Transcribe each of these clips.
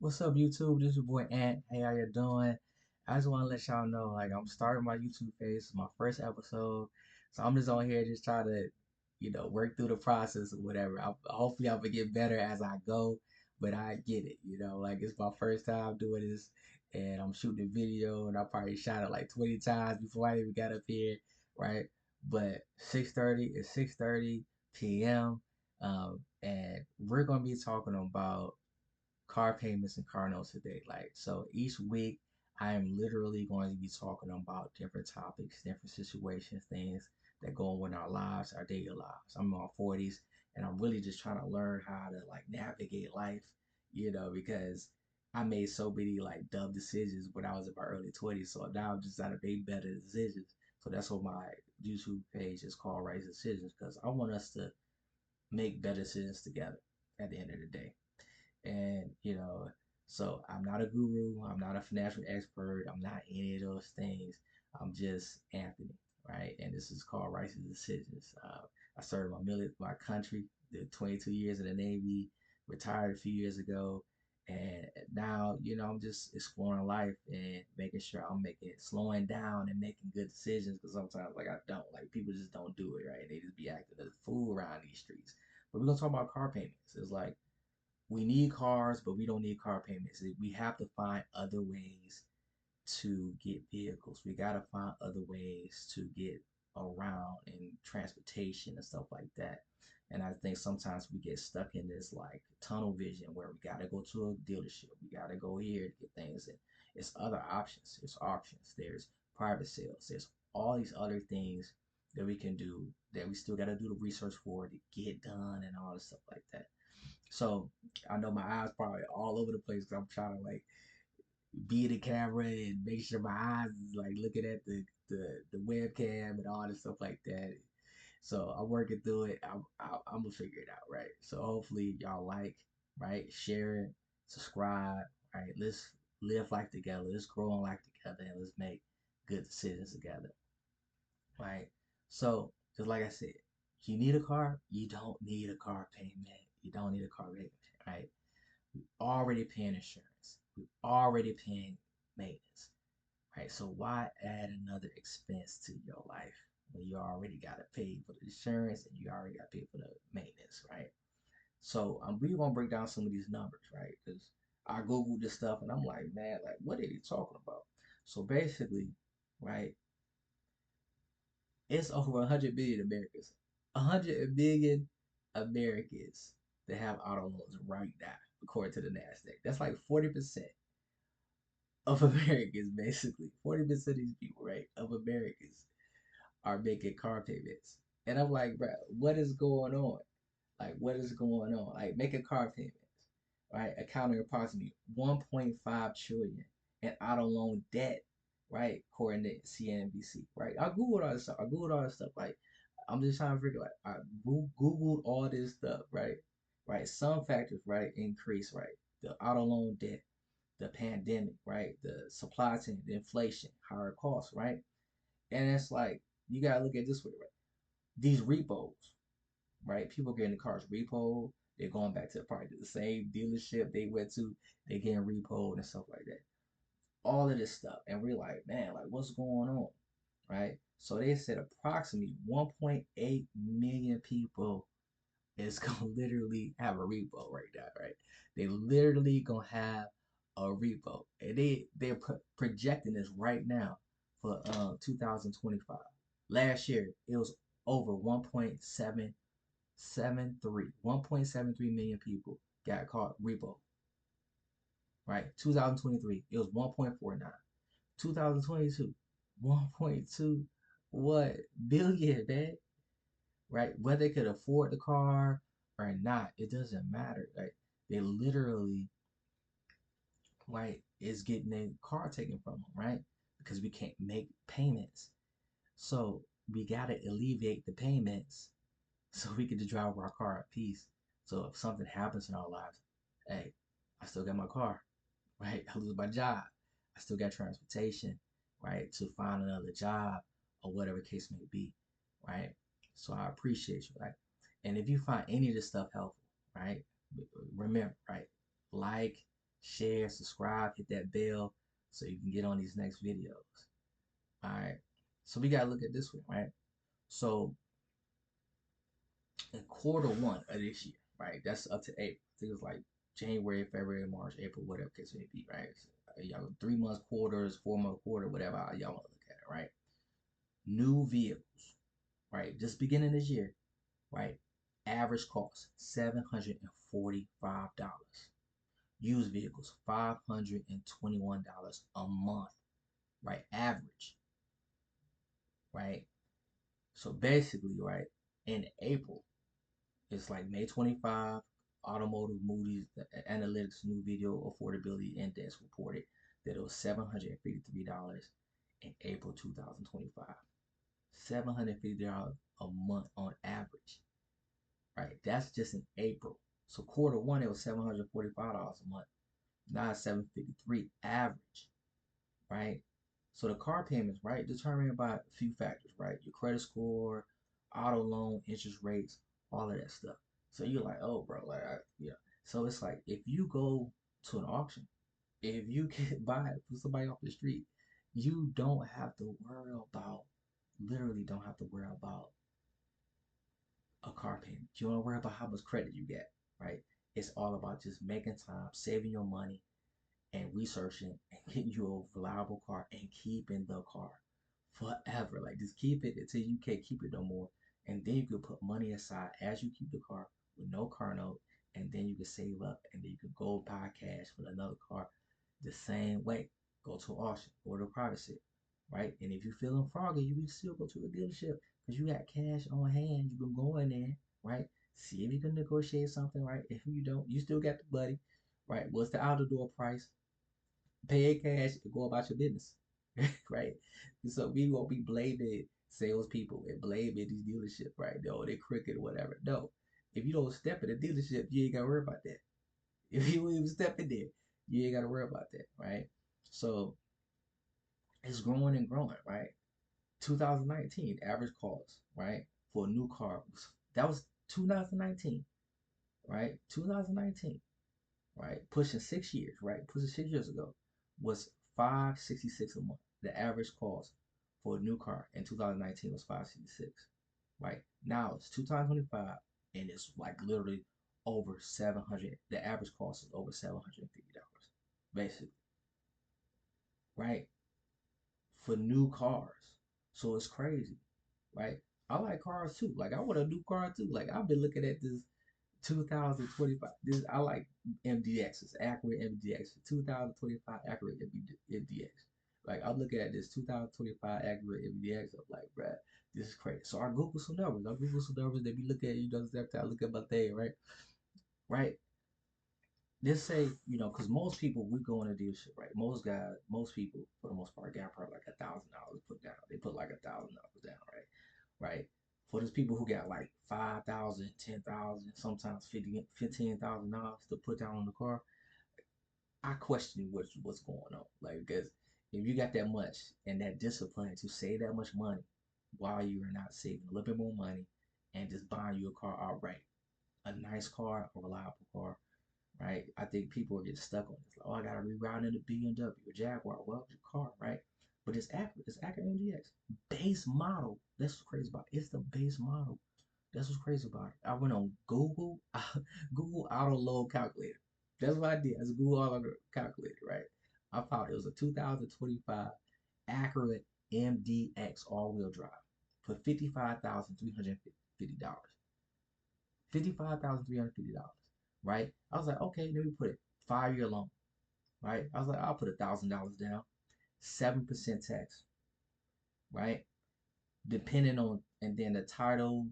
What's up, YouTube? This is your boy Ant. Hey, how you doing? I just want to let y'all know, like, I'm starting my YouTube page. It's my first episode, so I'm just on here just trying to, work through the process or whatever. Hopefully, I'll get better as I go, but I get it. Like it's my first time doing this, and I'm shooting a video, and I probably shot it like 20 times before I even got up here, right? But 6:30 is 6:30 p.m. And we're gonna be talking about car payments and car notes today. Like, so each week, I am literally going to be talking about different topics, different situations, things that go on in our lives, our daily lives. I'm in my 40s, and I'm really just trying to learn how to like navigate life, because I made so many like dumb decisions when I was in my early 20s. So now I'm just trying to make better decisions. So that's what my YouTube page is called, Right Decisions, because I want us to make better decisions together at the end of the day. And, so I'm not a guru, I'm not a financial expert, I'm not any of those things. I'm just Anthony, right? And this is called Righteous Decisions. I served my country, did 22 years in the Navy, retired a few years ago, and now, I'm just exploring life and making sure I'm making slowing down and making good decisions because sometimes like I don't like people just don't do it right. They just be acting as a fool around these streets. But we're gonna talk about car payments. It's like we need cars, but we don't need car payments. We have to find other ways to get vehicles. We got to find other ways to get around in transportation and stuff like that. And I think sometimes we get stuck in this like tunnel vision where we got to go to a dealership. We got to go here to get things. And it's other options. There's auctions. There's private sales. There's all these other things that we can do that we still got to do the research for to get done and all this stuff like that. So I know my eyes probably all over the place because I'm trying to like be the camera and make sure my eyes is like looking at the webcam and all this stuff like that. So I'm working through it. I'm gonna figure it out, right? So hopefully y'all like, right? Share it, subscribe, right? Let's live life together. Let's grow in life together, and let's make good decisions together, right? So just like I said, you need a car. You don't need a car payment. You don't need a car payment, right? Already paying insurance. We already paying maintenance, right? So why add another expense to your life when you already got to pay for the insurance and you already got to pay for the maintenance, right? So we gonna break down some of these numbers, right? Because I googled this stuff and I'm like, man, like what are they talking about? So basically, right, it's over 100 million Americans, 100 million Americans that have auto loans right now, according to the Nasdaq. That's like 40% of Americans, basically. 40% of these people, right, of Americans are making car payments. And I'm like, bro, what is going on? Like, what is going on? Like, making car payments, right, accounting approximately 1.5 trillion in auto loan debt, right, according to CNBC, right? I googled all this stuff. I googled all this stuff. Like, I'm just trying to figure like I googled all this stuff, right? Right. Some factors, right, increase, right? The auto loan debt, the pandemic, right? The supply chain, the inflation, higher costs, right? And it's like you gotta look at this way, right? These repos, right? People getting the cars repoed. They're going back to probably the same dealership they went to. They getting repoed and stuff like that. All of this stuff, and we're like, man, like what's going on, right? So they said approximately 1.8 million people is gonna literally have a repo right now, right? They literally gonna have a repo, and they're projecting this right now for 2025. Last year it was over 1.73 million people got caught repo, right? 2023 it was 1.49. 2022 1.2 what billion, man, right? Whether they could afford the car or not, it doesn't matter. Like they literally, right, is getting their car taken from them, right? Because we can't make payments. So we gotta alleviate the payments so we can just drive our car at peace. So if something happens in our lives, hey, I still got my car, right? I lose my job, I still got transportation, right, to find another job or whatever case may be, right? So I appreciate you, right? And if you find any of this stuff helpful, right, remember, right, like, share, subscribe, hit that bell so you can get on these next videos. All right. So we gotta look at this one, right? So in quarter 1 of this year, right? That's up to April. I think it's like January, February, March, April, whatever case may be, right? So, y'all 3 month quarters, 4 month quarter, whatever y'all want to look at it, right? New vehicles, right? Just beginning this year, right? Average cost $745. Used vehicles $521 a month, right? Average, right? So basically, right, in April, it's like May 25, Automotive Moody's Analytics New Video Affordability Index reported that it was $753 in April 2025. $750 a month on average, right? That's just in April. So quarter 1, it was $745 a month. Now it's $753 average, right? So the car payments, right, determined by a few factors, right? Your credit score, auto loan, interest rates, all of that stuff. So you're like, oh, bro, like, yeah. So it's like if you go to an auction, if you can buy it from somebody off the street, you don't have to worry about, literally don't have to worry about a car payment. You don't worry about how much credit you get, right? It's all about just making time, saving your money, and researching and getting you a reliable car and keeping the car forever. Like just keep it until you can't keep it no more. And then you can put money aside as you keep the car with no car note. And then you can save up and then you can go buy cash with another car the same way. Go to an auction or to a private sale, right? And if you're feeling froggy, you can still go to a dealership because you got cash on hand. You can go in there, right? See if you can negotiate something, right? If you don't, you still got the buddy, right? What's the out the door price? Pay cash and go about your business, right? So we won't be blaming salespeople and blaming these dealerships, right? No, they're crooked or whatever. No, if you don't step in the dealership, you ain't gotta worry about that. If you don't even step in there, you ain't gotta worry about that, right? So it's growing and growing, right? 2019 average cost, right, for a new car that was 2019, right? 2019, right? Pushing 6 years, right? Pushing 6 years ago was 566 a month. The average cost for a new car in 2019 was 566, right? Now it's 2025 and it's like literally over 700. The average cost is over $750, basically, right? For new cars. So it's crazy, right? I like cars too. Like I want a new car too. Like I've been looking at this 2025. This I like MDXs, Acura MDX, 2025 Acura MDX. Like I'm looking at this 2025 Acura MDX. I'm like, bruh, this is crazy. So I Google some numbers. I Google some numbers. They be looking at every time I look at my thing, right? Right. Just say, because most people we go in a dealership, right? Most guys, most people for the most part got probably like $1,000 put down. They put like $1,000 down, right? Right? For those people who got like 5,000, 10,000, sometimes 50, $15,000 to put down on the car, I question what's going on. Like, because if you got that much and that discipline to save that much money while you are not saving a little bit more money and just buying you a car outright, a nice car, a reliable car, right? I think people are getting stuck on this. Like, oh, I gotta reroute into BMW or Jaguar. Well, it's your car, right? But it's accurate. It's accurate MDX. Base model. That's what's crazy about it. It's the base model. That's what's crazy about it. I went on Google, Google Auto Load Calculator. That's what I did. I just Google Auto Calculator, right? I found it was a 2025 Acura MDX all-wheel drive for $55,350. $55,350, right? I was like, okay, let me put it 5 year loan, right? I was like, I'll put $1,000 down, 7% tax, right? Depending on, and then the title,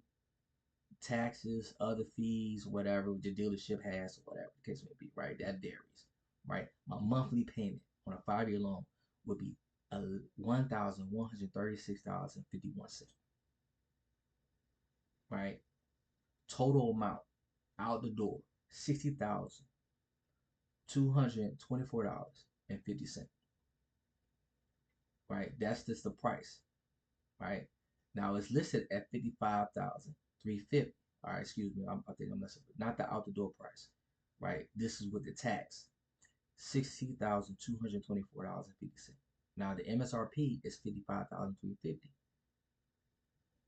taxes, other fees, whatever the dealership has, or whatever the case may be, right? That varies, right? My monthly payment on a 5 year loan would be $1,136.51, right? Total amount out the door, $60,224.50, right? That's just the price, right? Now it's listed at 55,350. All right, excuse me, I think I'm messing up. Not the out the door price, right? This is with the tax. $60,224.50. Now the MSRP is $55,350.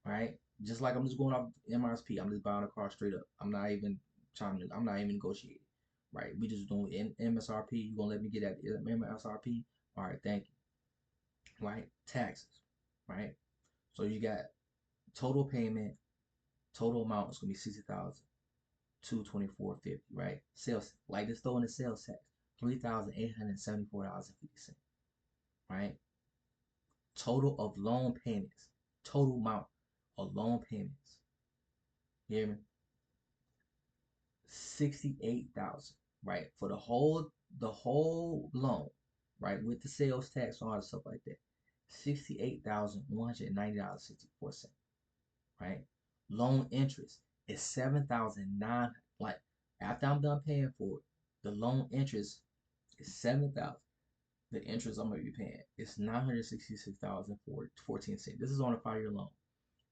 Right? Just like I'm just going off MSRP, I'm just buying a car straight up. I'm not even negotiating. Right? We just doing MSRP. You gonna let me get at MSRP? All right, thank you. Right? Taxes. Right? So you got total payment, total amount is gonna be 60,224.50. Right? Sales, like this throwing the sales tax, $3,874.50. Right? Total of loan payments, total amount of loan payments. You hear me? 68,000, right? For the whole loan, right? With the sales tax and all that stuff like that. $68,190.64, right? Loan interest is 7,009. Like after I'm done paying for it, the loan interest is 7,000. The interest I'm gonna be paying is $966,014. This is on a 5-year loan,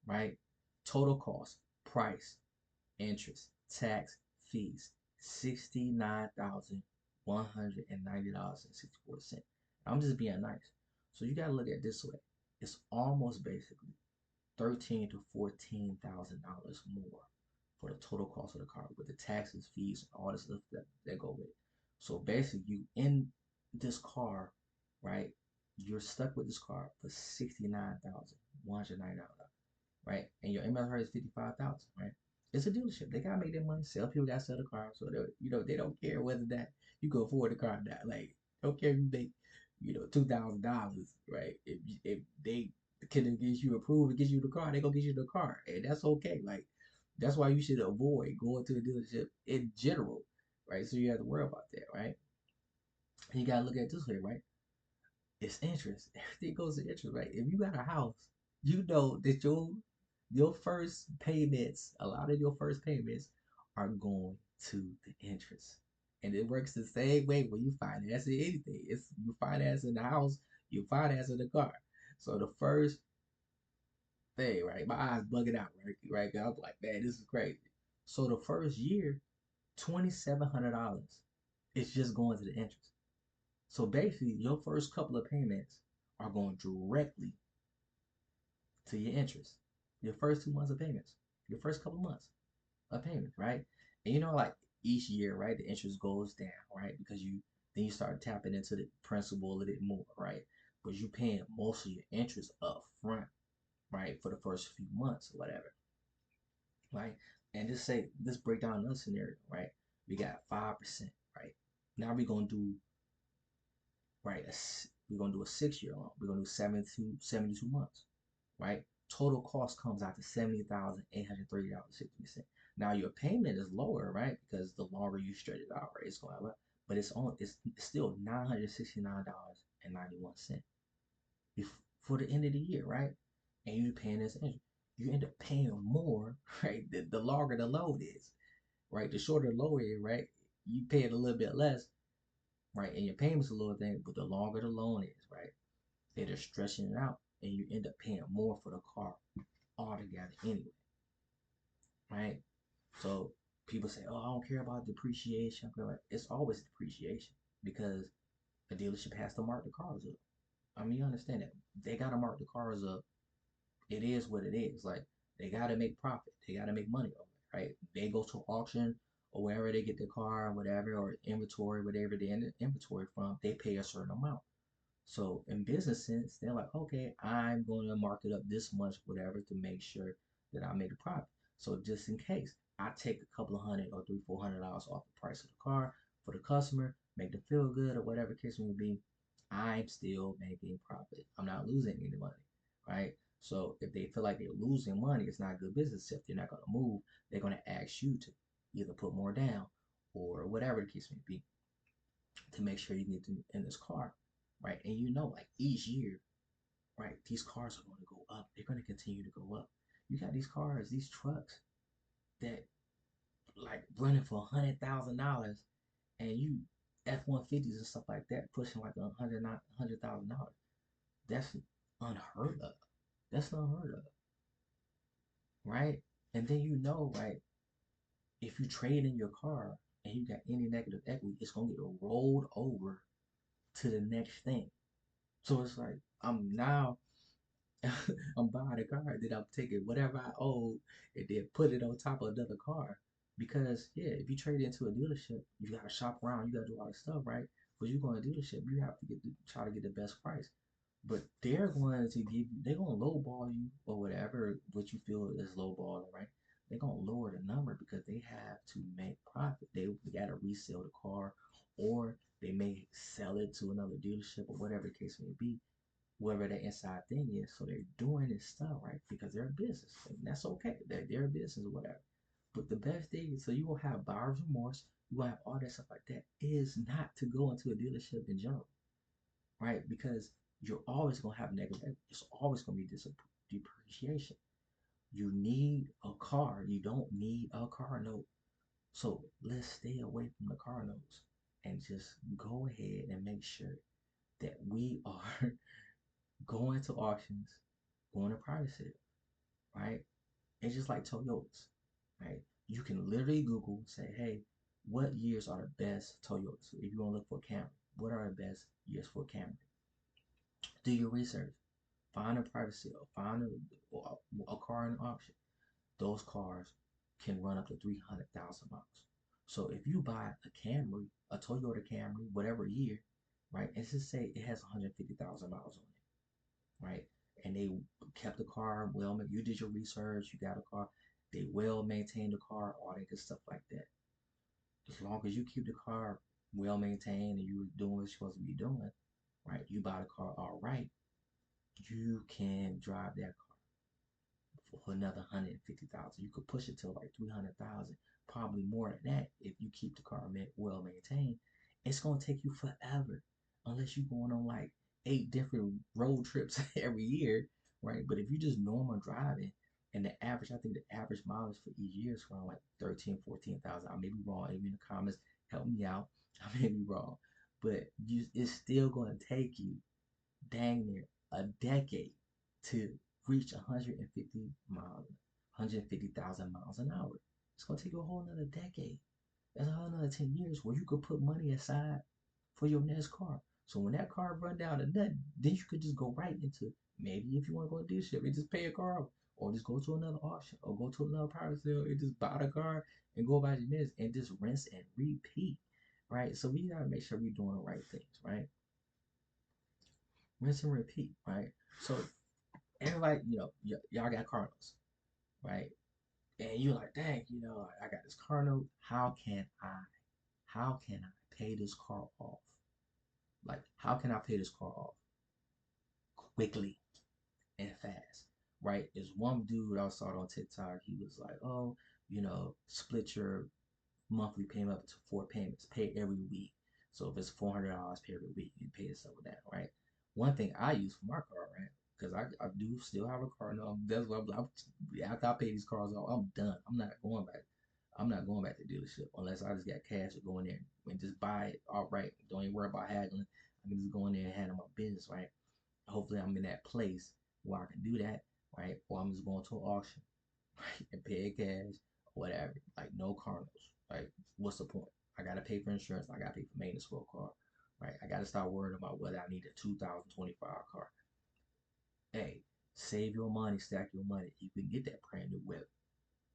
right? Total cost, price, interest, tax, fees, $69,190.64. I'm just being nice. So you gotta look at it this way. It's almost basically $13,000 to $14,000 more for the total cost of the car with the taxes, fees, and all the stuff that go with it. So basically, you in this car, right? You're stuck with this car for $69,190, right? And your MSRP is 55,000, right? It's a dealership. They gotta make their money. Sell people gotta sell the car, so they don't care whether that you can afford the car or not. Like don't care if you make $2,000, right? If they can get you approved and get you the car, they gonna get you the car, and that's okay. Like that's why you should avoid going to a dealership in general, right? So you have to worry about that, right? And you gotta look at it this way, right? It's interest. Everything goes to interest, right? If you got a house, you know that your first payments, a lot of your first payments are going to the interest. And it works the same way when you finance anything. It's you financing the house, you financing the car. So the first thing, right? My eyes bugging out, right? Right? I was like, man, this is crazy. So the first year, $2,700 is just going to the interest. So basically, your first couple of payments are going directly to your interest. Your first 2 months of payments, your first couple of months of payments, right? And like each year, right, the interest goes down, right? Because you start tapping into the principal a little bit more, right? But you paying most of your interest up front, right, for the first few months or whatever, right? And let's break down another scenario, right? We got 5%, right? Now right, we're gonna do a 6-year loan. We're gonna do 72 months, right? Total cost comes out to $70,830.60. Now your payment is lower, right? Because the longer you stretch it out, right, it's going up. But it's still $969.91 for the end of the year, right? And you paying this interest. You end up paying more, right? The longer the loan is, right? The shorter the loan is, right? You pay it a little bit less, right? And your payment's a little thing, but the longer the loan is, right? They're just stretching it out, and you end up paying more for the car altogether anyway, right? So people say, "Oh, I don't care about depreciation." It's always depreciation because a dealership has to mark the cars up. I mean, you understand that they gotta mark the cars up. It is what it is. Like they gotta make profit. They gotta make money on it, right? They go to auction or wherever they get the car, or whatever, or inventory, whatever they end inventory from, they pay a certain amount. So in business sense, they're like, okay, I'm going to mark it up this much, whatever, to make sure that I make a profit. So just in case, I take a couple of hundred or $300-400 off the price of the car for the customer, make them feel good or whatever the case may be. I'm still making profit. I'm not losing any money, right? So if they feel like they're losing money, it's not good business. If they're not going to move, they're going to ask you to either put more down or whatever the case may be to make sure you get in this car, right? And like each year, right, these cars are going to go up. They're going to continue to go up. You got these cars, these trucks that like running for $100,000, and you F-150s and stuff like that pushing like $100,000. That's unheard of. That's unheard of, right? And then right, if you trade in your car and you got any negative equity, it's gonna get rolled over to the next thing. So it's like I'm now I'm buying a car, then I'm taking whatever I owe and then put it on top of another car. Because yeah, if you trade into a dealership, you gotta shop around, you gotta do all this stuff, right? But you go to a dealership, you have to try to get the best price. But they're going to give you, they're gonna lowball you or whatever what you feel is lowballing, right? They're gonna lower the number because they have to make profit. They gotta resell the car, or they may sell it to another dealership or whatever the case may be, whatever the inside thing is. So they're doing this stuff, right? Because they're a business. And that's okay. They're a business or whatever. But the best thing is, so you will have buyer's remorse, you will have all that stuff like that, is not to go into a dealership in general, right? Because you're always going to have negative, it's always going to be depreciation. You need a car. You don't need a car note. So let's stay away from the car notes and just go ahead and make sure that we are going to auctions, going to private sale, right? It's just like Toyotas, right? You can literally Google and say, hey, what years are the best Toyotas? If you want to look for a Camry, what are the best years for a Camry? Do your research. Find a private sale. Find a car in an auction. Those cars can run up to 300,000 miles. So if you buy a Camry, a Toyota Camry, whatever year, right? And just say it has 150,000 miles on it, right? And they kept the car well. You did your research. You got a car. They well maintained the car, all that good stuff like that. As long as you keep the car well maintained and you're doing what you're supposed to be doing, right? You buy the car all right. You can drive that for another 150,000. You could push it to like 300,000, probably more than that if you keep the car well maintained. It's gonna take you forever unless you're going on like 8 different road trips every year, right? But if you just normal driving, and the average, I think the average mileage for each year is around like 13, 14,000. I may be wrong. Maybe in the comments, help me out. I may be wrong, but it's still going to take you dang near a decade to reach 150 miles, 150,000 miles an hour. It's gonna take you a whole another decade. That's a whole another 10 years where you could put money aside for your next car. So when that car run down to nothing, then you could just go right into, maybe if you want to go to dealership and just pay a car off, or just go to another auction, or go to another private sale and just buy the car and go about your business and just rinse and repeat, right? So we gotta make sure we're doing the right things, right? Rinse and repeat, right? So everybody, y'all got car notes, right? And you're like, dang, I got this car note. How can I pay this car off? Like, how can I pay this car off quickly and fast? Right? There's one dude I saw it on TikTok. He was like, oh, split your monthly payment up to 4 payments. Pay every week. So if it's $400, pay every week. You pay yourself with that, right? One thing I use for my car, right? Because I do still have a car now. That's what after I pay these cars off, I'm done. I'm not going back. I'm not going back to the dealership unless I just got cash to go in there and just buy it outright. Don't even worry about haggling. I can just go in there and handle my business, right? Hopefully I'm in that place where I can do that, right? Or I'm just going to an auction, right? And pay cash, whatever. Like no carnals. Like, what's the point? I gotta pay for insurance. I gotta pay for maintenance for a car, right? I gotta start worrying about whether I need a 2025 car. Hey, save your money, stack your money. You can get that brand new whip,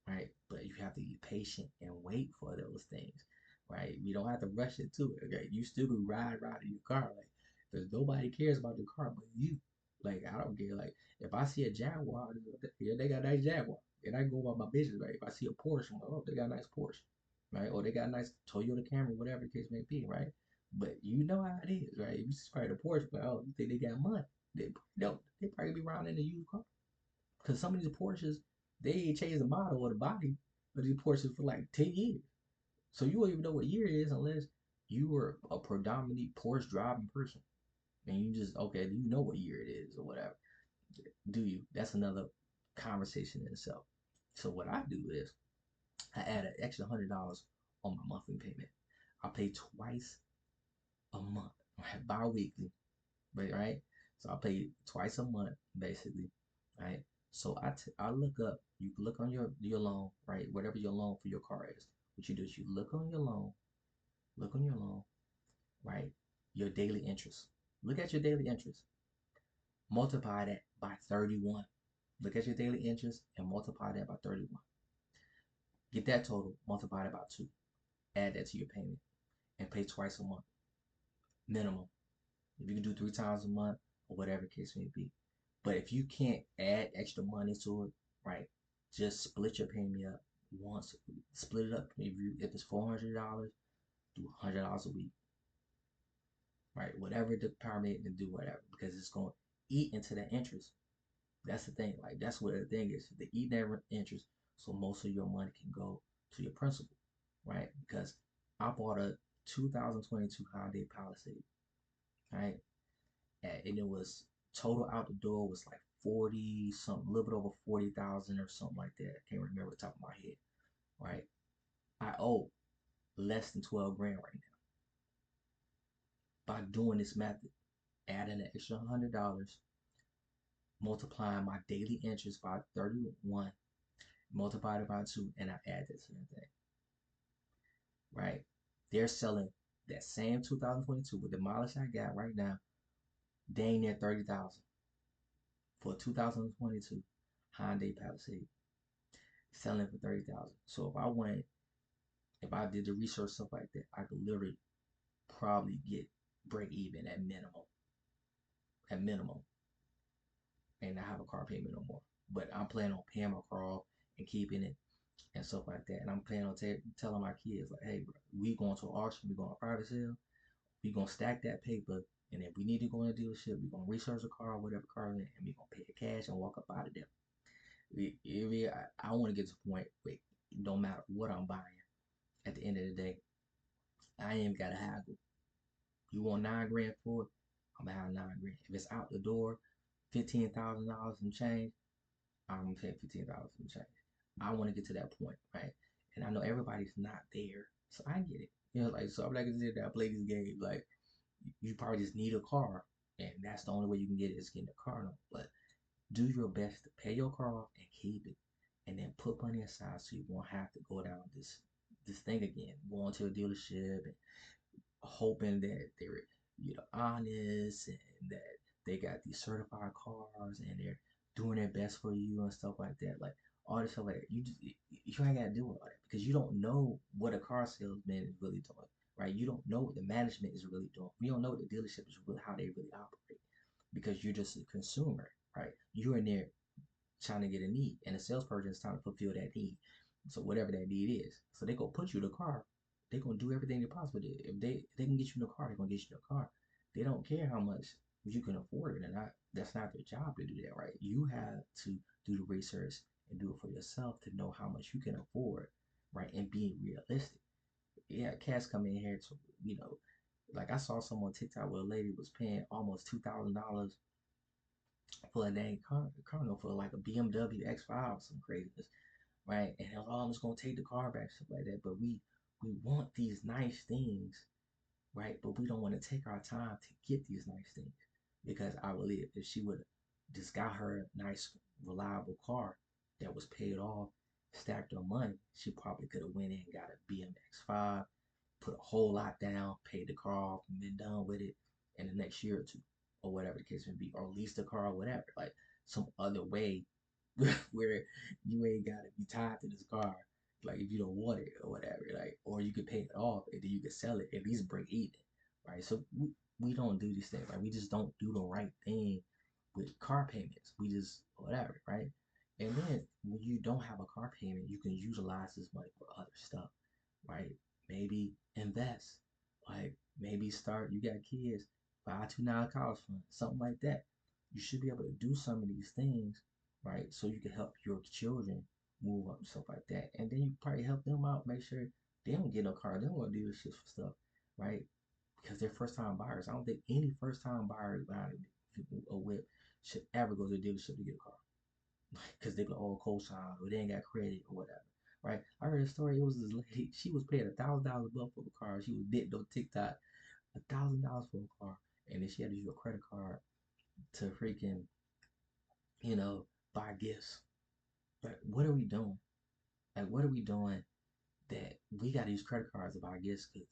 right? But you have to be patient and wait for those things, right? You don't have to rush into it. Okay, you still can ride in your car, like, because nobody cares about the car but you. Like, I don't care. Like, if I see a Jaguar, yeah, they got a nice Jaguar, and I go about my business, right? If I see a Porsche, I'm like, oh, they got a nice Porsche, right? Or they got a nice Toyota Camry, whatever the case may be, right? But you know how it is, right? If you see the Porsche, but oh, you think they got money? They don't. They probably be riding in a used car. Because some of these Porsches, they ain't changed the model or the body of these Porsches for like 10 years. So you won't even know what year it is unless you were a predominantly Porsche driving person. And you just, okay, you know what year it is or whatever. Do you? That's another conversation in itself. So what I do is I add an extra $100 on my monthly payment. I pay twice a month, right? Bi-weekly, right? So I pay twice a month, basically, right? So I look up. You look on your loan, right? Whatever your loan for your car is. What you do is you look on your loan, Look on your loan, right? Your daily interest. Look at your daily interest. Multiply that by 31. Look at your daily interest and multiply that by 31. Get that total, multiply it by 2. Add that to your payment and pay twice a month, minimum. If you can do 3 times a month or whatever the case may be. But if you can't add extra money to it, right, just split your payment up once. Split it up. If it's $400, do $100 a week, right? Whatever the permit and do whatever, because it's going to eat into that interest. That's the thing. Like that's what the thing is. They eat that interest, so most of your money can go to your principal, right? Because I bought a 2022 Hyundai Palisade, right? And it was total out the door was like 40 something, a little bit over 40,000 or something like that. I can't remember the top of my head, right? I owe less than 12 grand right now by doing this method, adding an extra $100, multiplying my daily interest by 31, multiplied it by 2, and I add that to the thing, right? They're selling that same 2022 with the mileage I got right now, dang near 30,000 for a 2022 Hyundai Palisade, selling for 30,000. So if I did the research stuff like that, I could literally probably get break even at minimum, and not have a car payment no more. But I'm planning on paying my car off and keeping it and stuff like that. And I'm planning on telling my kids like, hey, bro, we going to an auction, we going to a private sale, we gonna stack that paper, and if we need to go in a dealership, we gonna research the car, whatever car it is, and we gonna pay it cash and walk up out of there. I want to get to the point where no matter what I'm buying, at the end of the day, I ain't gotta haggle. You want 9 grand for it? I'm gonna have 9 grand. If it's out the door, $15,000 and change, I'm gonna pay 15,000 and change. I want to get to that point, right? And I know everybody's not there, so I get it. Like so, I'm not gonna sit there and play these games. Like you probably just need a car, and that's the only way you can get it is getting a car. No, but do your best to pay your car off and keep it, and then put money aside so you won't have to go down this thing again, going to a dealership and hoping that they're honest and that they got these certified cars and they're doing their best for you and stuff like that. Like all this stuff like that. You ain't gotta do all that because you don't know what a car salesman is really doing, right? You don't know what the management is really doing. We don't know what the dealership is really how they really operate because you're just a consumer, right? You're in there trying to get a need, and the salesperson is trying to fulfill that need. So whatever that need is, so they gonna put you in the car. They gonna do everything they possibly do. If they can get you in the car, they gonna get you in the car. They don't care how much you can afford it or not. That's not their job to do that, right? You have to do the research and do it for yourself to know how much you can afford, right? And being realistic. Yeah, cats come in here to like I saw someone on TikTok where a lady was paying almost $2,000 for a dang car note for like a BMW X5 or some craziness, right? And oh, I'm just gonna take the car back, stuff like that. But we want these nice things, right? But we don't want to take our time to get these nice things because I believe if she would have just got her a nice, reliable car that was paid off, stacked her money, she probably could have went in and got a BMX5, put a whole lot down, paid the car off, and been done with it in the next year or two, or whatever the case may be, or lease the car, or whatever, like some other way where you ain't gotta be tied to this car, like if you don't want it or whatever, like, or you could pay it off and then you could sell it at least break even, right? So we don't do these things, right? We just don't do the right thing with car payments. We just whatever, right? And then when you don't have a car payment, you can utilize this money for other stuff, right? Maybe invest, like maybe start. You got kids, buy 2 9 college fund, something like that. You should be able to do some of these things, right? So you can help your children move up and stuff like that, and then you probably help them out, make sure they don't get no car, they don't want to do this shit for stuff, right? Because they're first time buyers. I don't think any first time buyer buying a whip should ever go to the dealership to get a car because they go all co-sign or they ain't got credit or whatever. Right? I heard a story. It was this lady. She was paying $1,000 a month for a car. She was bidding on TikTok $1,000 for a car, and then she had to use a credit card to freaking buy gifts. Like, what are we doing? Like, what are we doing that we got to use credit cards to buy gifts? Cause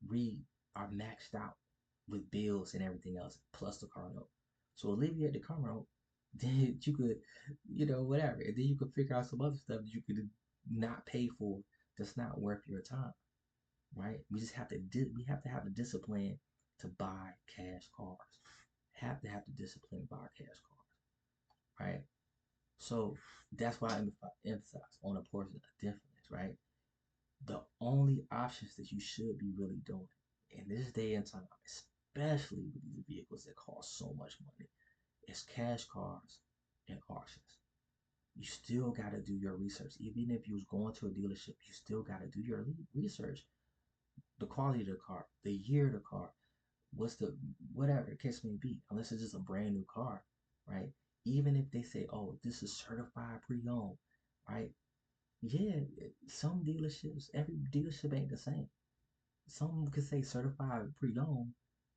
we are maxed out with bills and everything else, plus the car note. So alleviate the car note, then you could, whatever. And then you could figure out some other stuff that you could not pay for that's not worth your time, right? We have to have the discipline to buy cash cars. Have to have the discipline to buy cash cars, right? So that's why I emphasize on a portion of difference, right? The only options that you should be really doing in this day and time, especially with these vehicles that cost so much money, is cash cars and auctions. You still got to do your research. Even if you was going to a dealership, you still got to do your research. The quality of the car, the year of the car, what's the whatever the case may be, unless it's just a brand new car, right? Even if they say, oh, this is certified pre-owned, right? Yeah, some dealerships, every dealership ain't the same. Some could say certified pre-owned,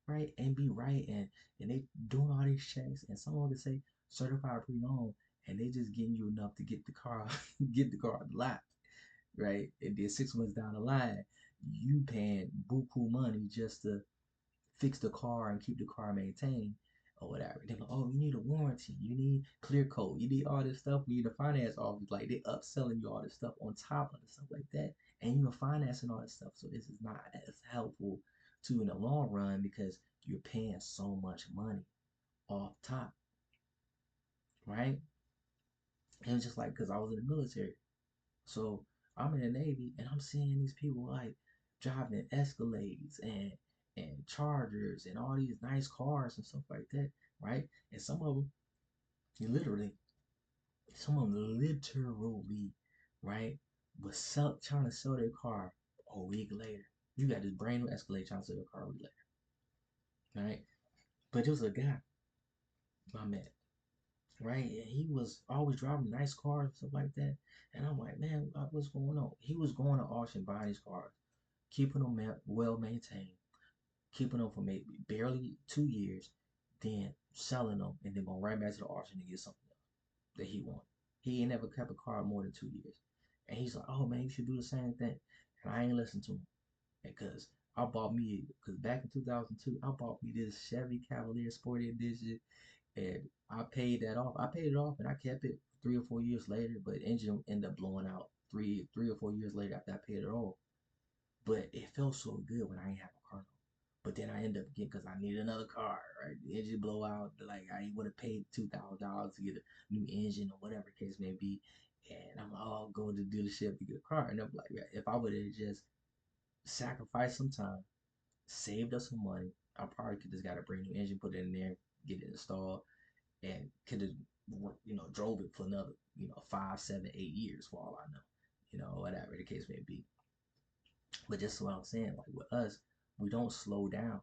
right, and be right, and they doing all these checks, and someone could say certified pre-owned, and they just getting you enough to get the car, get the car on the lot, right? And then 6 months down the line, you paying buku money just to fix the car and keep the car maintained or whatever. They're like, oh, you need a warranty, you need clear coat, you need all this stuff. We need a finance office, like they upselling you all this stuff on top of the stuff like that, and you're financing all this stuff. So this is not as helpful to in the long run because you're paying so much money off top, right? And it's just like because I was in the military, so I'm in the Navy and I'm seeing these people like driving Escalades and Chargers and all these nice cars and stuff like that, right? And some of them, literally, right, was trying to sell their car a week later. You got this brand new Escalade trying to sell your car a week later, right? But it was a guy, my man, right? And he was always driving nice cars and stuff like that. And I'm like, man, what's going on? He was going to auction buying these cars, keeping them well maintained, keeping them for maybe barely 2 years, then selling them, and then going right back to the auction to get something else that he wanted. He ain't never kept a car more than 2 years. And he's like, oh man, you should do the same thing. And I ain't listen to him because because back in 2002, I bought me this Chevy Cavalier Sporty Edition, and I paid that off. I paid it off, and I kept it 3 or 4 years later. But the engine ended up blowing out 3 or 4 years later after I paid it off. But it felt so good when I ain't have a car. But then I end up getting because I need another car, right? The engine blow out, like I would have paid $2,000 to get a new engine or whatever the case may be. And I'm like, oh, I'll go to the dealership to get a car. And I'm like, yeah, if I would have just sacrificed some time, saved us some money, I probably could just got a brand new engine, put it in there, get it installed, and could have, drove it for another, 5, 7, 8 years for all I know, whatever the case may be. But just what I'm saying, like with us, we don't slow down.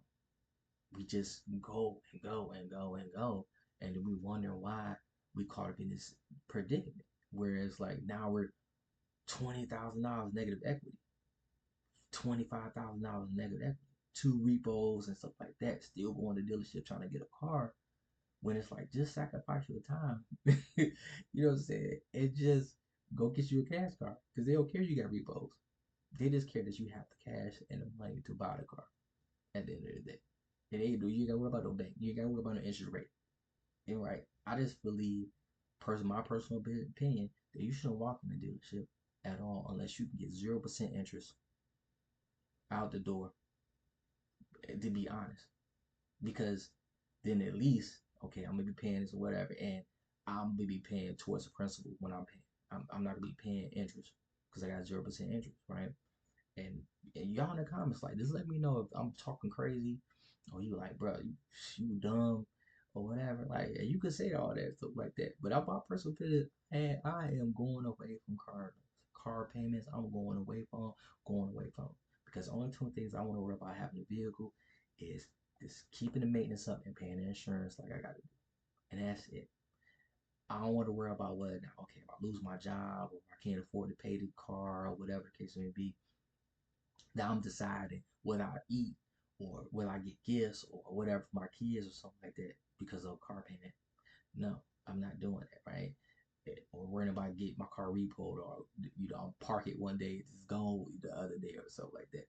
We just go and go and go and go, and then we wonder why we caught up in this predicament. Whereas like now we're $20,000 negative equity, $25,000 negative equity, two repos and stuff like that, still going to dealership trying to get a car. When it's like just sacrifice your time, you know what I'm saying? And just go get you a cash car because they don't care you got repos. They just care that you have the cash and the money to buy the car at the end of the day. And they do. You ain't got to worry about no bank. You ain't got to worry about no interest rate. And right, I just believe, my personal opinion, that you shouldn't walk in the dealership at all unless you can get 0% interest out the door. To be honest, because then at least okay, I'm gonna be paying this or whatever, and I'm gonna be paying towards the principal when I'm paying. I'm not gonna be paying interest because I got 0% interest, right? And, y'all in the comments like just let me know if I'm talking crazy or you like, bro, you dumb or whatever. Like you could say all that stuff like that. But I'm my personal opinion, and I am going away from car payments. I'm going away from because the only two things I want to worry about having a vehicle is just keeping the maintenance up and paying the insurance like I gotta do. And that's it. I don't want to worry about what now, okay, if I lose my job or I can't afford to pay the car or whatever the case may be. Now I'm deciding whether I eat or whether I get gifts or whatever for my kids or something like that because of a car payment. No, I'm not doing that, right? Or worrying about get my car repoed or I'll park it one day, it's gone the other day or something like that.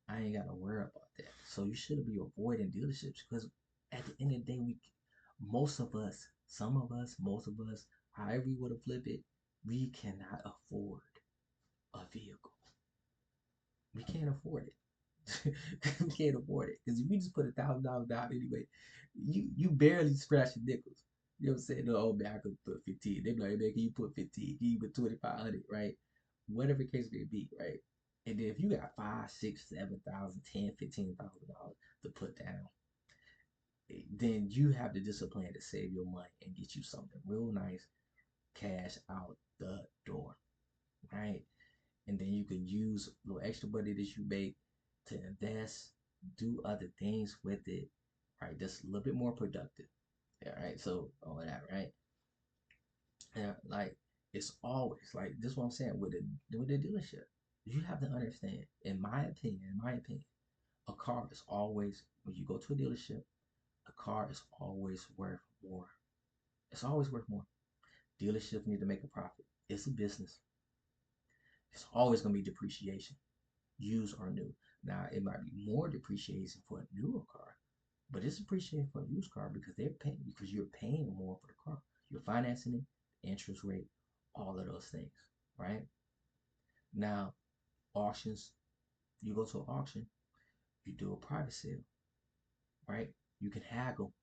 I ain't gotta worry about that. So you should be avoiding dealerships because at the end of the day, most of us, some of us, most of us, however you would have flipped it, we cannot afford a vehicle. We can't afford it. We can't afford it because if you just put $1,000 down anyway, you barely scratch the nickels. You know what I'm saying? No, oh man, I could put 15. They be like, man, can you put 15? Can you put 2,500? Right? Whatever the case may be, right? And then if you got 5, 6, 7,000, 10, $15,000 to put down, then you have the discipline to save your money and get you something real nice, cash out the door, right? And then you can use a little extra money that you make to invest, do other things with it, right? Just a little bit more productive. Yeah, right. So or whatever, right? And like it's always like this is what I'm saying with the dealership. You have to understand, in my opinion, a car is always when you go to a dealership, a car is always worth more. It's always worth more. Dealerships need to make a profit. It's a business. It's always gonna be depreciation, used or new. Now it might be more depreciation for a newer car, but it's appreciating for a used car because you're paying more for the car. You're financing it, interest rate, all of those things, right? Now auctions, you go to an auction, you do a private sale, right? You can haggle,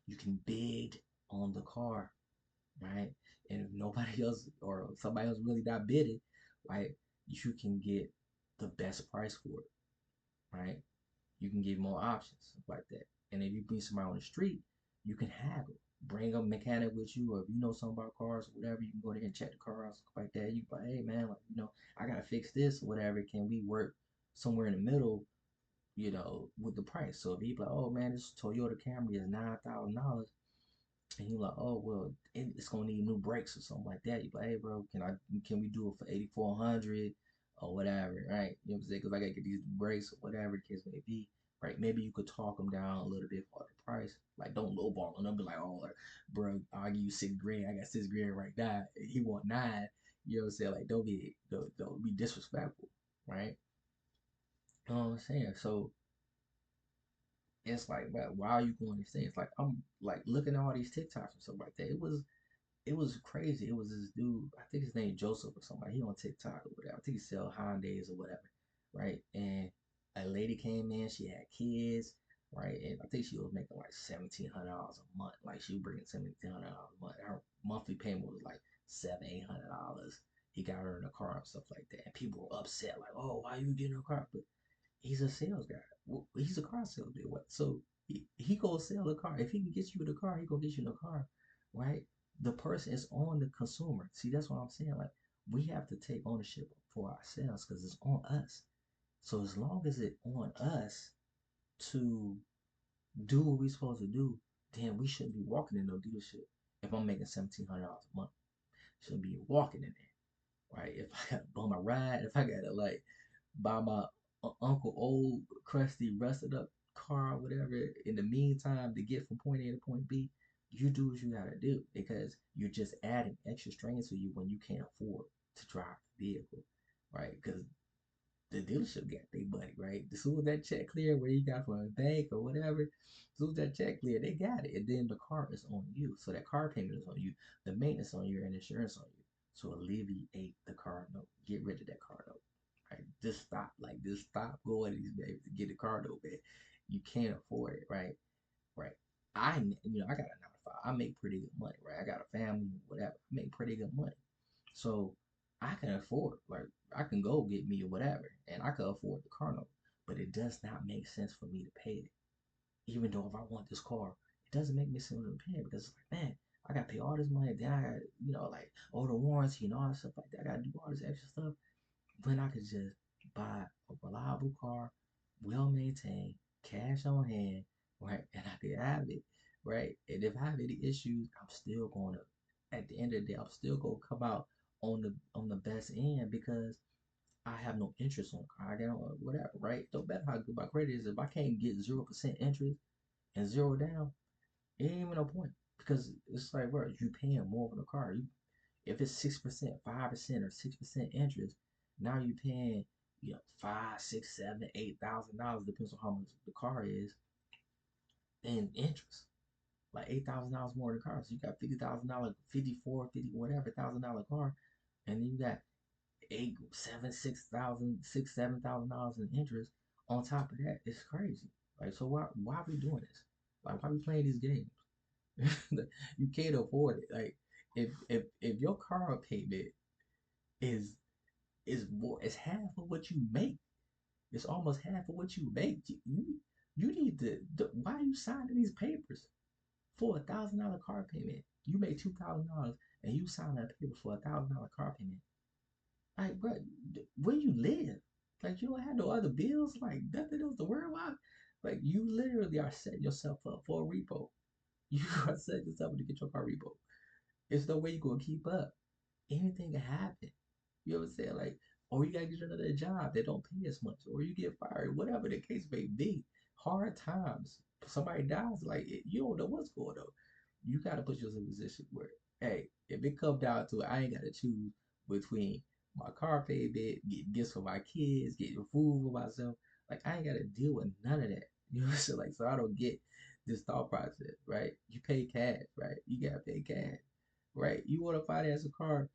you can bid on the car, right? And if nobody else or somebody else really not bidding, right, you can get the best price for it, right? You can get more options, stuff like that. And if you meet somebody on the street, you can haggle. Bring a mechanic with you, or if you know something about cars or whatever, you can go there and check the car out, stuff like that. You be like, hey man, like I gotta fix this or whatever. Can we work somewhere in the middle, with the price? So if you be like, oh man, this Toyota Camry is $9,000, and you like, oh well, it's gonna need new brakes or something like that. You like, hey bro, can we do it for 8,400 or whatever, right? You know what I'm saying? Because I gotta get these brakes or whatever the case may be, right? Maybe you could talk them down a little bit for the price. Like don't lowball them. Be like, oh, like, bro, I'll give you 6 grand. I got 6 grand right now. He want 9. You know what I'm saying? Like don't be disrespectful, right? You know what I'm saying? So it's like, man, why are you going these things? Like I'm like looking at all these TikToks and stuff like that. It was crazy. It was this dude, I think his name Joseph or somebody. He on TikTok or whatever. I think he sell Hyundais or whatever, right? And a lady came in. She had kids, right? And I think she was making like $1,700 a month. Like she was bringing $1,700 a month. Her monthly payment was like $700, $800. He got her in a car and stuff like that. And people were upset, like, "Oh, why you getting a car?" But he's a sales guy. Well, he's a car salesman. What? So he gonna sell the car. If he can get you the car, he gonna get you the car, right? The person is on the consumer. See, that's what I'm saying. Like we have to take ownership for ourselves because it's on us. So as long as it's on us to do what we're supposed to do, then we shouldn't be walking in no dealership. If I'm making $1,700 a month, shouldn't be walking in there, right? If I gotta bum my ride, if I gotta like buy my uncle old crusty rusted up car or whatever in the meantime to get from point A to point B, you do what you gotta do because you're just adding extra strain to you when you can't afford to drive the vehicle, right? Because the dealership got their money, right? As soon as that check clear, where you got from a bank or whatever, as soon as that check clear, they got it. And then the car is on you. So that car payment is on you, the maintenance on you, and insurance on you. So alleviate the car note. Get rid of that car note. Right? Just stop going to these babies to get the car note, man. You can't afford it, right? Right. I got a 9 to 5. I make pretty good money, right? I got a family, whatever. I make pretty good money. So I can afford, like, I can go get me whatever, and I can afford the car note. But it does not make sense for me to pay it. Even though if I want this car, it doesn't make me sense to pay it because it's like, man, I got to pay all this money. Then I got, like, all the warranty and all that stuff like that. I got to do all this extra stuff when I could just buy a reliable car, well maintained, cash on hand, right? And I could have it, right? And if I have any issues, I'm still going to, at the end of the day, I'm still going to come out on the best end because I have no interest on the car. I got whatever, right? No matter how good my credit is, if I can't get 0% interest and zero down, it ain't even no point because it's like, bro, you paying more for the car. If it's 6%, 5%, or 6% interest, now you're paying. five, six, seven, $8,000, depends on how much the car is, in interest. Like $8,000 more in the car. So you got $50,000, 54, 50, whatever $1,000 car, and then you got eight, seven, $7,000 in interest on top of that. It's crazy. Like, so why are we doing this? Like, why are we playing these games? You can't afford it. Like, if your car payment is is half of what you make, it's almost half of what you make. You need to. Why are you signing these papers for $1,000 car payment? You make $2,000 and you sign a paper for $1,000 car payment. Like, bro, where you live? Like, you don't have no other bills. Like, nothing else to worry about. Like, you literally are setting yourself up for a repo. You are setting yourself up to get your car repo. There's no way you're gonna keep up. Anything can happen. You know what I'm saying? Like, or you gotta get another job that don't pay as much, or you get fired, whatever the case may be. Hard times. Somebody dies, like you don't know what's going on. You gotta put yourself in a position where, hey, if it come down to it, I ain't gotta choose between my car payment, getting gifts for my kids, getting food for myself. Like I ain't gotta deal with none of that. You know what I'm saying? Like, so I don't get this thought process, right? You pay cash, right? You gotta pay cash, right? You want to finance a car,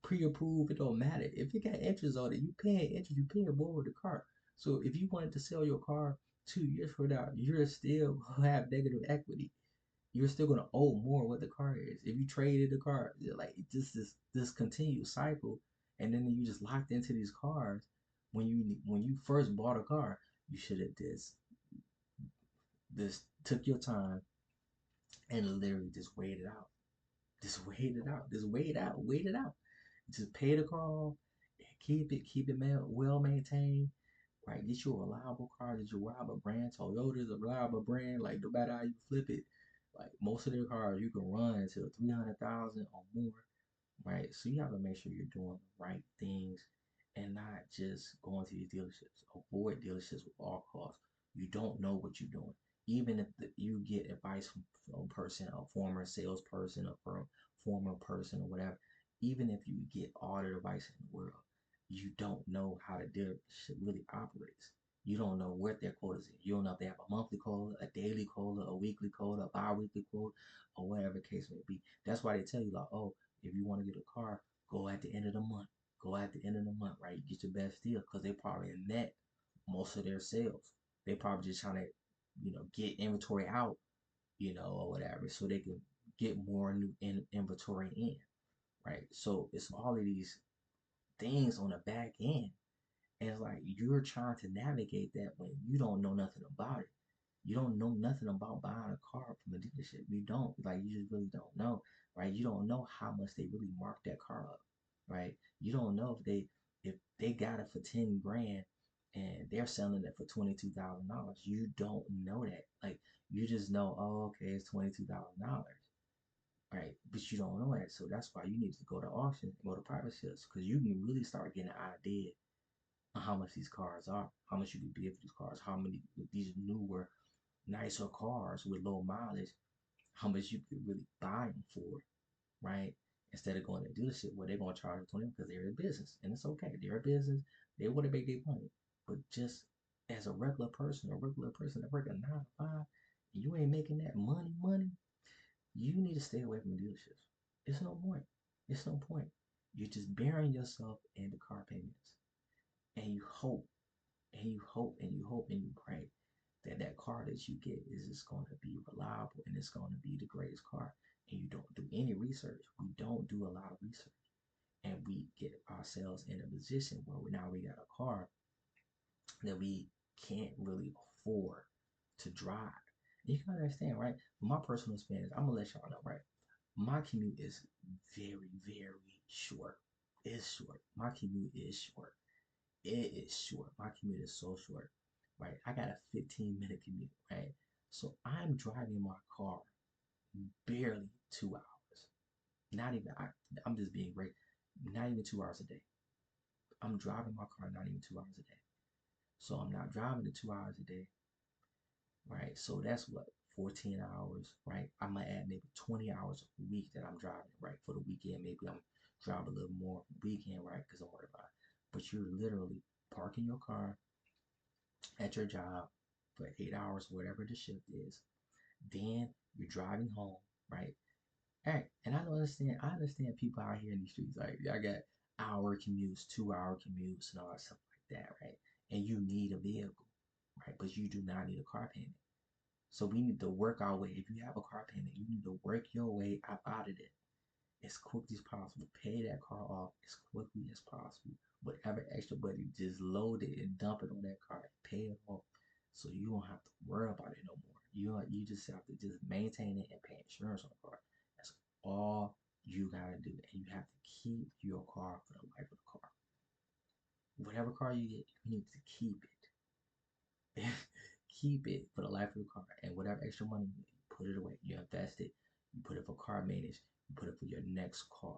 pre-approved, it don't matter. If it got interest on it, you paying interest, you paying more with the car. So if you wanted to sell your car 2 years from now, you're still have negative equity. You're still gonna owe more what the car is. If you traded the car, like just this continued cycle, and then you just locked into these cars. When you first bought a car, you should have this took your time and literally just waited out. Just wait it out. Just wait it out. Just pay the car off, keep it well maintained, right? Get you a reliable car, get you a reliable brand. Toyota's a reliable brand. Like no matter how you flip it, like most of their cars you can run until 300,000 or more, right? So you have to make sure you're doing the right things and not just going to these dealerships. Avoid dealerships with all costs. You don't know what you're doing. Even if you get advice from a person, a former salesperson, a former person, or whatever, even if you get all the advice in the world, you don't know how the dealership really operates. You don't know what their quotas is. You don't know if they have a monthly quota, a daily quota, a weekly quota, a bi-weekly quota, or whatever the case may be. That's why they tell you like, oh, if you want to get a car, go at the end of the month. Go at the end of the month, right? You get your best deal because they probably net most of their sales. They probably just trying to, get inventory out, or whatever, so they can get more new inventory in, right? So it's all of these things on the back end, and it's like you're trying to navigate that when you don't know nothing about it. You don't know nothing about buying a car from a dealership. You don't. Like, you just really don't know, right? You don't know how much they really mark that car up, right? You don't know if they got it for 10 grand and they're selling it for $22,000. You don't know that. Like, you just know, oh, okay, it's $22,000, right? But you don't know that. So that's why you need to go to auction, go to private sales, because you can really start getting an idea on how much these cars are, how much you can bid for these cars, how many these newer nicer cars with low mileage, how much you could really buy them for, right? Instead of going to a dealership where they're going to charge 20 because they're a business, and it's okay. They're a business. They want to make their money, but just as a regular person that work a 9 to 5, and you ain't making that money, you need to stay away from dealerships. It's no point. It's no point. You're just burying yourself in the car payments, and you hope, and you hope, and you hope, and you pray that car that you get is just going to be reliable and it's going to be the greatest car, and you don't do any research. We don't do a lot of research, and we get ourselves in a position where now we got a car that we can't really afford to drive. And you can understand, right? From my personal experience, I'm gonna let y'all know, right? My commute is very short. It's short. My commute is short. It is short. My commute is so short, right? I got a 15-minute commute, right? So I'm driving my car barely 2 hours. Not even, I'm just being great. Not even 2 hours a day. I'm driving my car not even 2 hours a day. So I'm not driving the 2 hours a day, right? So that's what, 14 hours, right? I might add maybe 20 hours a week that I'm driving, right? For the weekend, maybe I'm driving a little more weekend, right? Because I'm worried about it. But you're literally parking your car at your job for 8 hours, whatever the shift is. Then you're driving home, right? All right, and I understand people out here in these streets, like y'all got hour commutes, 2 hour commutes, and all that stuff like that, right? And you need a vehicle, right? But you do not need a car payment. So we need to work our way. If you have a car payment, you need to work your way out of it as quickly as possible. Pay that car off as quickly as possible. Whatever extra money, just load it and dump it on that car and pay it off, so you don't have to worry about it no more. You just have to just maintain it and pay insurance on the car. That's all you gotta do, and you have to keep your car for the life of the car. Whatever car you get, you need to keep it. Keep it for the life of the car, and whatever extra money you get, you put it away. You invest it. You put it for car maintenance. You put it for your next car,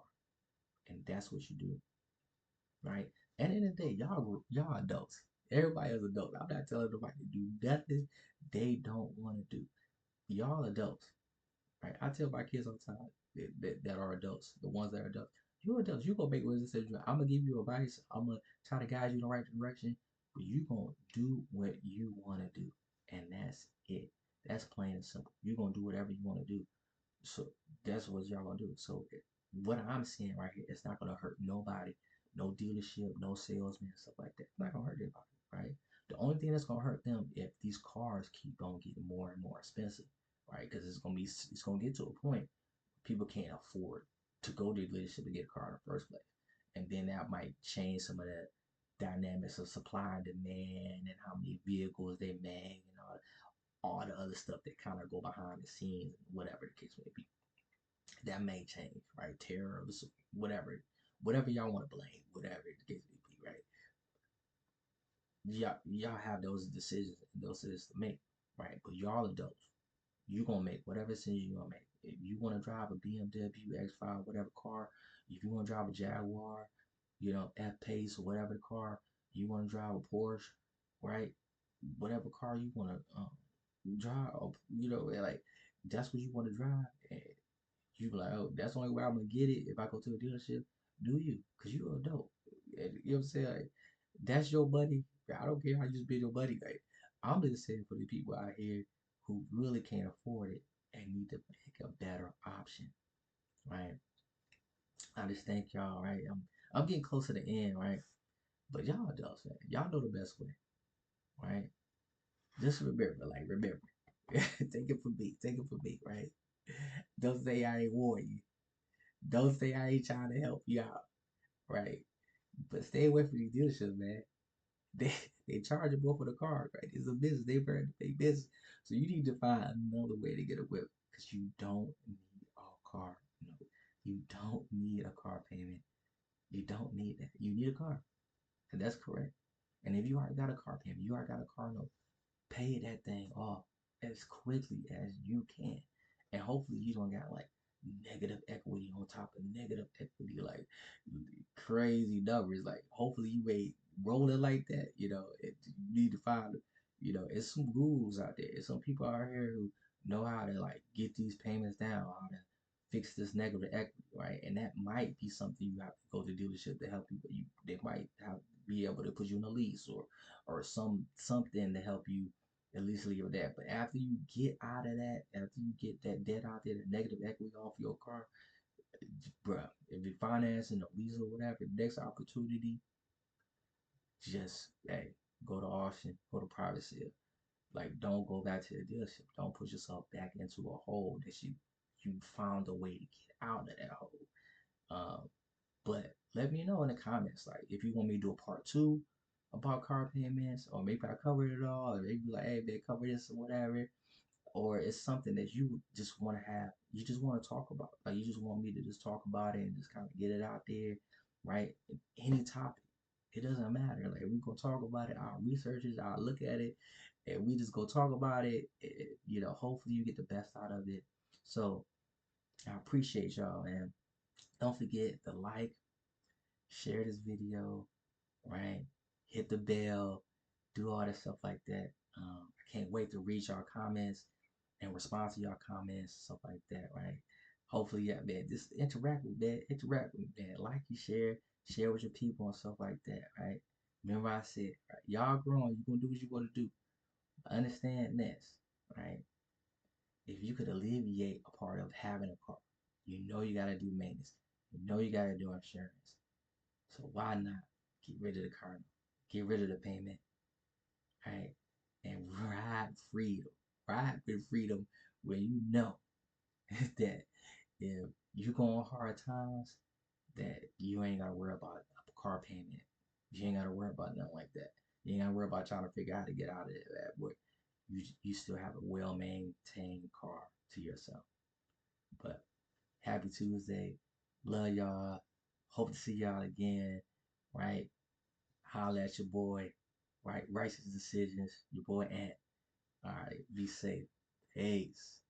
and that's what you do, right? At the end of the day, y'all adults. Everybody is adult. I'm not telling nobody to do nothing they don't want to do. Y'all adults, right? I tell my kids all the time that are adults, the ones that are adults. You adults, you gonna make what decisions. I'm gonna give you advice. I'm gonna try to guide you in the right direction, but you gonna do what you want to do, and that's it. That's plain and simple. You're gonna do whatever you want to do. So that's what y'all gonna do. So what I'm saying right here, it's not gonna hurt nobody, no dealership, no salesman, stuff like that. It's not gonna hurt anybody, right? The only thing that's gonna hurt them if these cars keep on getting more and more expensive, right? Because it's gonna get to a point people can't afford to go to the dealership to get a car in the first place, and then that might change some of the dynamics of supply and demand and how many vehicles they make and all the other stuff that kind of go behind the scenes, whatever the case may be. That may change, right? Tariffs, whatever y'all want to blame, whatever the case may be, right? Y'all have those decisions and those decisions to make, right? But y'all adults, you gonna make whatever decision you gonna make. If you want to drive a BMW X5, whatever car, if you want to drive a Jaguar, F Pace or whatever the car, you want to drive a Porsche, right? Whatever car you want to drive, like that's what you want to drive, and you be like, oh, that's the only way I'm gonna get it if I go to a dealership. Do you? Cause you're an adult. And you know what I'm saying? Like, that's your buddy. I don't care how you spend your money. Like, I'm just saying for the people out here who really can't afford it and need to make a better option, right? I just think y'all, right? I'm getting close to the end, right? But y'all adults, man, y'all know the best way, right? Just remember. Take it from me. Take it from me, right? Don't say I ain't warn you. Don't say I ain't trying to help you out, right? But stay away from these dealerships, man. They they charge you more for the car, right? It's a business. They burn their business. So you need to find another way to get a whip because you don't need a car. No, you don't need a car payment. You don't need that. You need a car, and that's correct. And if you already got a car payment, you already got a car note, pay that thing off as quickly as you can. And hopefully you don't got like negative equity on top of negative equity, like crazy numbers. Like hopefully you ain't rolling like that. You need to find, it's some gurus out there. It's some people out here who know how to like get these payments down, how to fix this negative equity, right? And that might be something you have to go to dealership to help you, but they might have be able to put you in a lease or something to help you at least leave that. But after you get out of that, after you get that debt out there, the negative equity off your car, bruh, if you're financing a lease or whatever, next opportunity, just hey, go to auction, go to private sale. Like don't go back to the dealership. Don't put yourself back into a hole that you found a way to get out of that hole. Um, but let me know in the comments, like if you want me to do a part two about car payments, or maybe I covered it all, or maybe like, hey, they cover this or whatever, or it's something that you just want to have, you just want to talk about, like you just want me to just talk about it and just kind of get it out there, right? Any topic, it doesn't matter. Like we gonna talk about it. I'll research it. I'll look at it, and we just go talk about it. Hopefully you get the best out of it. So I appreciate y'all, and don't forget to like, share this video, right? Hit the bell, do all that stuff like that. I can't wait to read y'all comments and respond to y'all comments, stuff like that, right? Hopefully, yeah, man, just interact with me, man. Like you share with your people and stuff like that, right? Remember I said, right, y'all grown, you gonna do what you wanna do. Understand this, right? If you could alleviate a part of having a car, you know you gotta do maintenance, you know you gotta do insurance. So why not get rid of the car, get rid of the payment, right? And ride freedom. Ride with freedom where you know that if you go on hard times, that you ain't gotta worry about a car payment. You ain't gotta worry about nothing like that. You ain't gotta worry about trying to figure out how to get out of that. But you still have a well maintained car to yourself. But happy Tuesday. Love y'all. Hope to see y'all again. Right? Holla at your boy. Right? Righteous Decisions. Your boy Ant. All right. Be safe. Peace.